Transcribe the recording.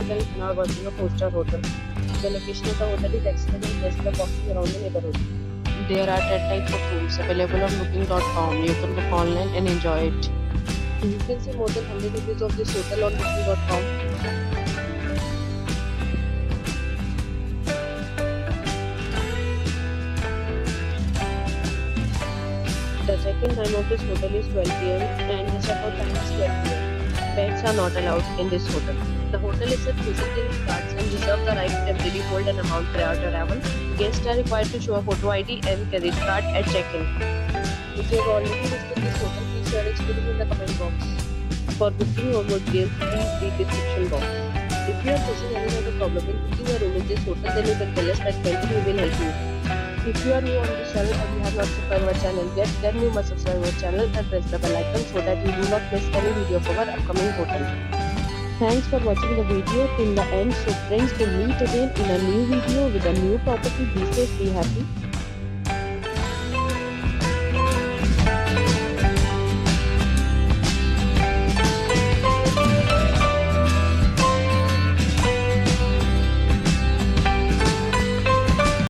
hotel and are working a 4-star hotel. The location of the hotel is excellent and guests love walking around the neighborhood. There are 10 types of rooms available on booking.com. You can book online and enjoy it. You can see more than 100 reviews of this hotel on booking.com. The check-in time of this hotel is 12 p.m. and the check-out time is 12 p.m. Pets are not allowed in this hotel. The hotel accepts visiting cards and reserves the right to temporarily hold an amount prior to arrival. Guests are required to show a photo ID and credit card at check-in. If you have already visited this hotel, please share experience in the comment box. For booking or more details, please read description box. If you are facing any other problem in booking a room in this hotel, then you can tell us and we will help you. If you are new on this channel and you have not subscribed our channel yet, then you must subscribe our channel and press the bell icon so that you do not miss any video of our upcoming hotel. Thanks for watching the video till the end. So friends, will meet again in a new video with a new property. Be safe, be happy.